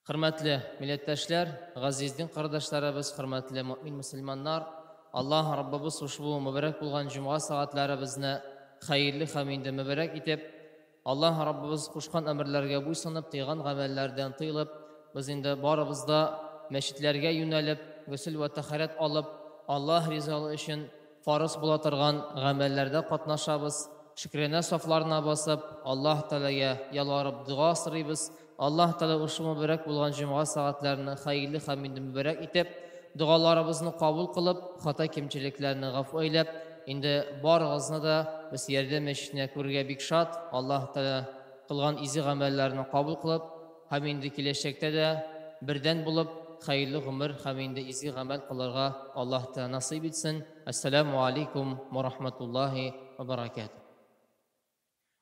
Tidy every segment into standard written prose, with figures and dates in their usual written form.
Hürmetli milletvekiller, gazizdin kardeşlerimiz, hürmetli mümin Müslümanlar, Allah Rabbimiz uşbu mübarek bulgan Cuma saatlerimizni hayırlı haminde mübarek itip, Allah Rabbimiz kuşkan emirlerge buysanıp, tıygan gamellerden tıyılıp, biz indi barımızda meşitlerge yönelip, gusül ve taharet alıp, Allah rizalı için farız bulatırgan gamellerde katnaşabız, şükrene saflarına basıp, Allah Teala'ya yalvarıp dua sırıyız. Allah Teala uşu mübarek bulgan Cuma saatlerini hayırlı haminde mübarek itip, dualarımızı kabul kılıp, hata kimçiliklerini gafu eylep, indi barığızına da biz yerde meşitine körge bik şat, Allah Teala kılgan izi gamellerini kabul kılıp, haminde kileşekte de birden bulup, hayırlı gümür haminde izi gamel kılırga Allah Teala nasip etsin. Esselamu aleyküm ve rahmetullahi ve berekatuhu.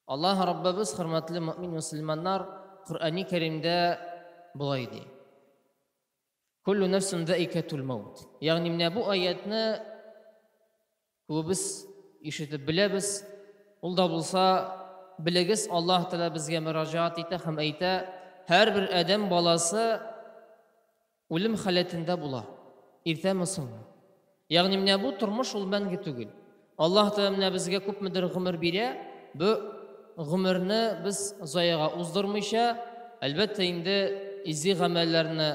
Allah Rabbimiz hürmetli mümin Müslümanlar, Kur'an-ı Kerim'de bulaydı. Kullu nefsin zâiketul mevt. Yani bu ayetini biz işitip biliriz. Ol da bulsa biliriz Allah Teala bizge müracaat ete hem eyte her bir adam balası ölüm haletinde bula. İrte misin? Yani bu turmuş ol ben tügül. Allah Teala bizge köpmüdür gümür bire. Bu gümürünü biz zayağa uzdurmuşa, elbette indi izi gamellerini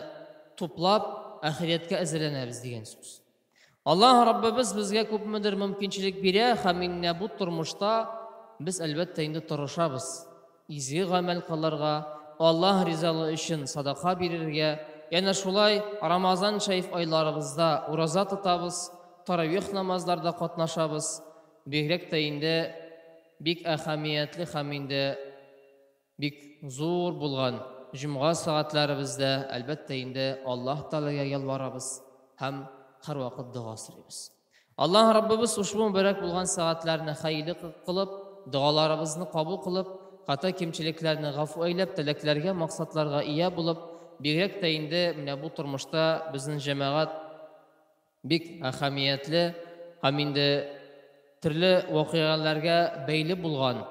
toplap ahiretke ezeleneriz diyen söz. Allah Rabbimiz bizge köpmüdür mümkünçilik bire, heminne bu turmuşta biz elbette indi turuşabız. İzi gamel kılırga, Allah rizalı için sadaka birirge, yani şulay Ramazan şerif aylarımızda uraza tutabız, taravih namazlarda katnaşabız, bihrek de indi bik ahamiyetli haminde bik zor bulgan Cuma saatlerimizde elbette indi Allah Teala'ya yalvarabız hem her vakit dua sırıyız. Allah Rabbimiz uşbu mübarek bulgan saatlerini hayırlı kılıp, dualarımızı kabul kılıp, hata kimçiliklerini gafu eylep, dileklerge, maksatlarga iya bulup, birek de indi bu turmuşta bizim cemaat bik ahamiyetli haminde türlü vakıyalarga beyli bulgan,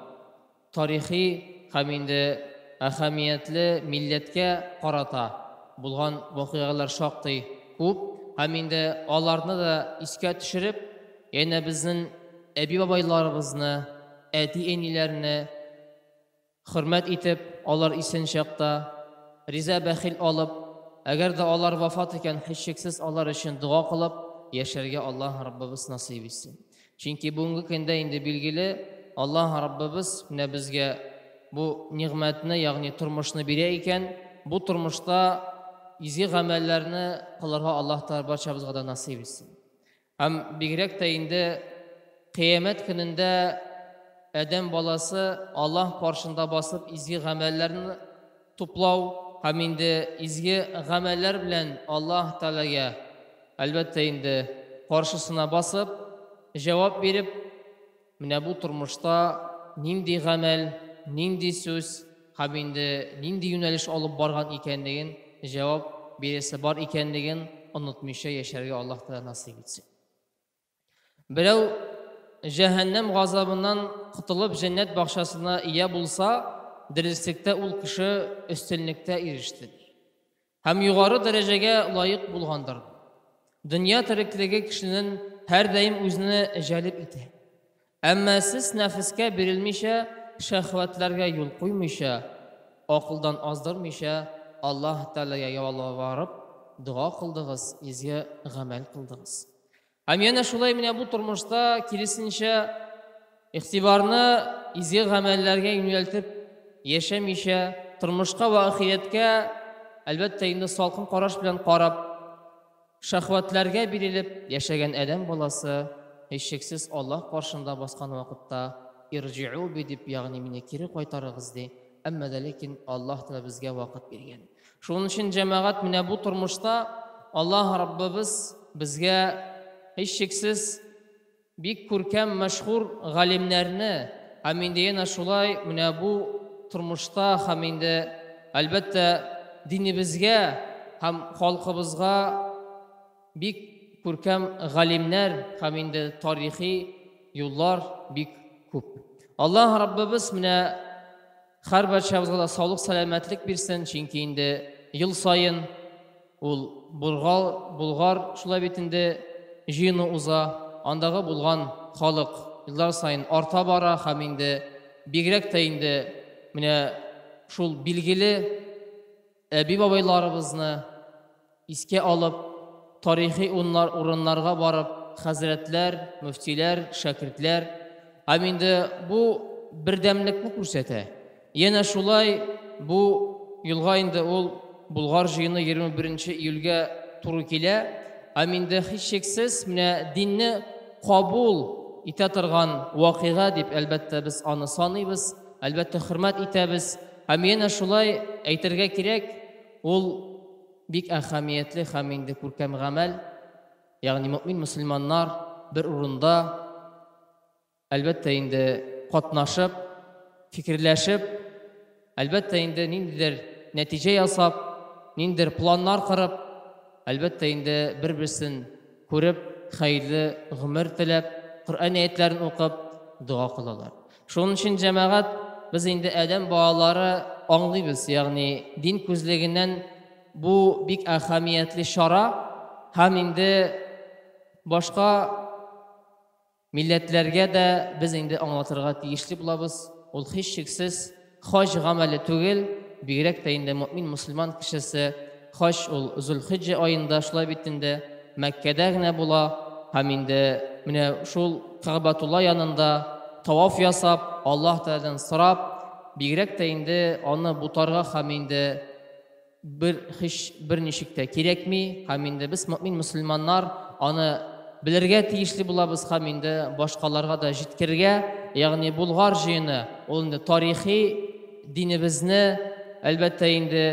tarihi haminde ahamiyetli milletke qarata bulgan vakıyalar şaktı kup, haminde alarını da iske düşürüp, yine bizim ebi babaylarımızını, eti enilerini hürmet itip, alar isen şakta, rize bəxil alıp, eğer de alar vafat iken hiçşiksiz alar için dua kılıp, yaşarga Allah Rabbimiz nasip etsin. Çünkü bugünkü günde indi bilgili Allah Rabbimiz bizge bu nimetini yani turmuşunu bire iken bu turmuşta izi gamellerini kılırga Allah Teala barçamızga da nasip etsin. Hem bigrek de indi kıyamet gününde Adem balası Allah karşında basıp izi gamellerini toplav hem indi izgi gameller bilen Allah Teala'ya elbette indi karşısına basıp cevap verip, bu turmuşta nindi gamel, nindi söz, haminde nindi yöneliş alıp bargan ikenligin, cevap birisi bar ikenligin unutmuşa yaşarga Allah Teala nasip etsin. Birey cehennem gazabından kutulup cennet bahçesine iya bulsa, dirilsikte ul kişi üstünlükte eriştirir. Hem yukarı dereceye layık bulgandır. Dünya tirikligi kişinin her daim özünü jalip eti. Amma siz nefiske birilmişe, şehvetlerge yol koymışa, akıldan azdırmışa, Allah Teala'ya yalvarıp dua kıldığız, izge gamel kıldığız. Hem yana şulay bu turmuşta kilisince ihtibarını izge gamellerge yöneltip yaşamışa, turmuşka ve ahiretke elbette indi salkın qaraş bilen qarab, şahvatlarga birilip yaşagan adam balası hiçşiksiz Allah karşında baskan vakitte irci'u bidip yani mine kiri qaytarıgız de. Amma da lekin Allah Teala bizge vakit bergen. Şunun için cemaat bu turmuşta Allah Rabbimiz bizge hiçşiksiz bik kurkem meşhur galimlerini haminde yana şulay bu turmuşta haminde elbette dinimizge hem halkımızga bik kurkem galimler haminde tarihi yollar bik kup. Allah Rabbimiz her barcamızga da sağlık, selametlik birsin. Çünkü indi ел сайын ул Болгар шулай бит инде җыены уза, андагы булган халык еллар сайын арта бара һәм инде бигрәк тә инде менә шул билгеле әби бабайларыбызны искә алып, тарихи урыннарга барып, хәзрәтләр, мөфтиләр, шәкертләр һәм инде бу бердәмлекне күрсәтә. Янә шулай бу елга инде ул Болгар җыены 21 июльгә туры килә. Һәм инде һичшиксез менә динне кабул итә торган вакыйга дип әлбәттә без аны саныйбыз, әлбәттә хөрмәт итәбез. Һәм янә шулай әйтергә кирәк, ул бик әһәмиятле һәм инде күркәм гамәл, ягъни мөэмин мөселманнар бер урында әлбәттә инде катнашып, фикерләшеп, әлбәттә инде ниндидер нәтиҗә ясап, ниндидер планнар корып, әлбәттә инде бер-берсен күреп, хәерле гомер теләп, Коръән аятларын укып, дуа кылалар. Шуның өчен җәмәгать без инде адәм балалары аңлыйбыз, ягъни дин күзлегеннән бу бик әһәмиятле чара һәм инде башка милләтләргә дә без инде аңлатырга тиешле булабыз. Ул һичшиксез хаҗ гамәле түгел, бигрәк тә инде мөэмин мөселман кешесе хаҗ ул Зулхиҗҗә аенда шулай бит инде Мәккәдә генә була һәм инде менә шул Кәгъбәтулла янында таваф ясап, Аллаһ Тәгаләдән сорап, бигрәк тә инде аны бутарга һәм инде бер ничек тә кирәкми һәм инде без мөэмин мөселманнар аны белергә тиешле булабыз һәм инде башкаларга да җиткергә, ягъни Болгар җыены ул инде тарихи динебезне әлбәттә инде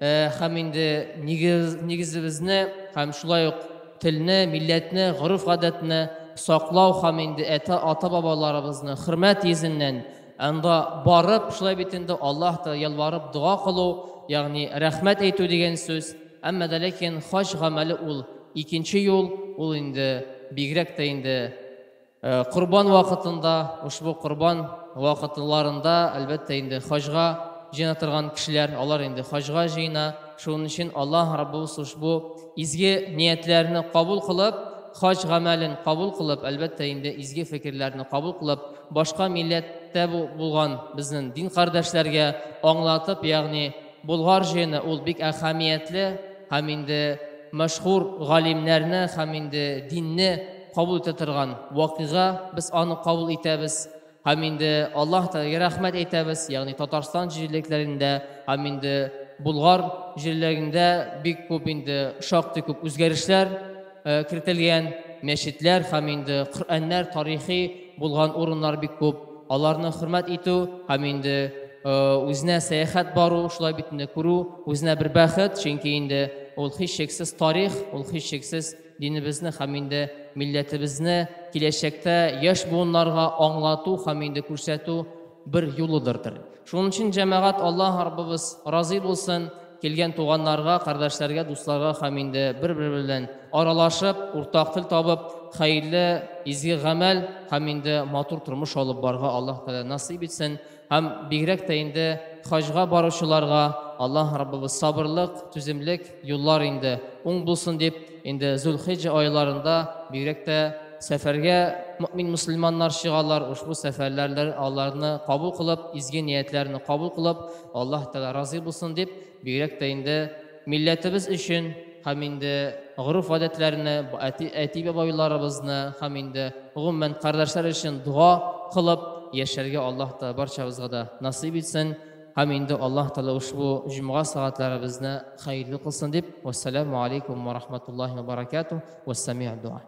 һәм инде нигезебезне һәм шулай ук телне, милләтне, гореф-гадәтне саклау һәм инде ата-бабаларыбызны хөрмәт йөзеннән анда барып, шулай бит инде Аллаһка ялварып дуа кылу, ягъни рәхмәт әйтү дигән сүз. Әмма дә ләкин хаҗ гамәле ул икенче юл, ул инде бигрәк тә инде Корбан вакытында, ушбу Корбан вакытларында әлбәттә инде хаҗга җыена торган кешеләр, алар инде хаҗга җыена. Шуның өчен Аллаһ Раббыбыз ушбу изге ниятләрне кабул кылып, хаҗ гамәлен кабул кылып, әлбәттә инде изге фикерләрне кабул кылып, башка милләттә булган безнең дин кардәшләргә аңлатып, ягъни Болгар җыены ул бик әһәмиятле һәм инде мәшһүр галимнәрне һәм инде динне кабул итә торган вакыйга, без аны кабул итәбез һәм инде Аллаһ Тәгаләгә рәхмәт әйтәбез, ягъни Татарстан җирлекләрендә һәм инде Болгар җирлегендә бик күп инде шактый күп үзгәрешләр кертелгән, мәчетләр һәм инде Коръәннәр тарихи булган урыннар бик күп. Аларны хөрмәт итү һәм инде үзенә сәяхәт бару, шулай бит инде күрү, үзенә бер бәхет, чөнки инде ул һичшиксез тарих, ул һичшиксез динебезне һәм инде милләтебезне киләчәктә яшь буыннарга аңлату һәм инде күрсәтү бер юлыдыр. Шуның өчен җәмәгать Аллаһ Раббыбыз разый булсын, килгән туганнарга, кардәшләргә, дусларга һәм инде бер-бер белән аралашып, уртак тел табып, хәерле, изге гамәл һәм инде матур тормыш алып барга Аллаһ Тәгалә насыйп итсен. Һәм бигрәк тә инде хаҗга баручыларга Аллаһ Раббыбыз сабырлык, түземлек юллар инде уң булсын дип, инде Зулхиҗҗә айларында бигрәк тә сәфәргә мөэмин мөселманнар чыгалар. Ушбу сәфәрләрне аларны кабул кылып, изге ниятләрне кабул кылып, Аллаһ Тәгалә разый булсын дип, бигрәк тә инде милләтебез өчен һәм инде гореф-гадәтләрне, әти-бабайларыбызны һәм инде гомумән кардәшләр өчен дуа кылып яшәргә Аллаһ Тәгалә барчабызга да насыйп итсен. Һәм инде Аллаһ Тәгалә ушбу җомга сәгатьләребезне хәерле кылсын дип, вассаламу алейкум ва рахматуллаһи ва баракатуһ, вассами'у дуа.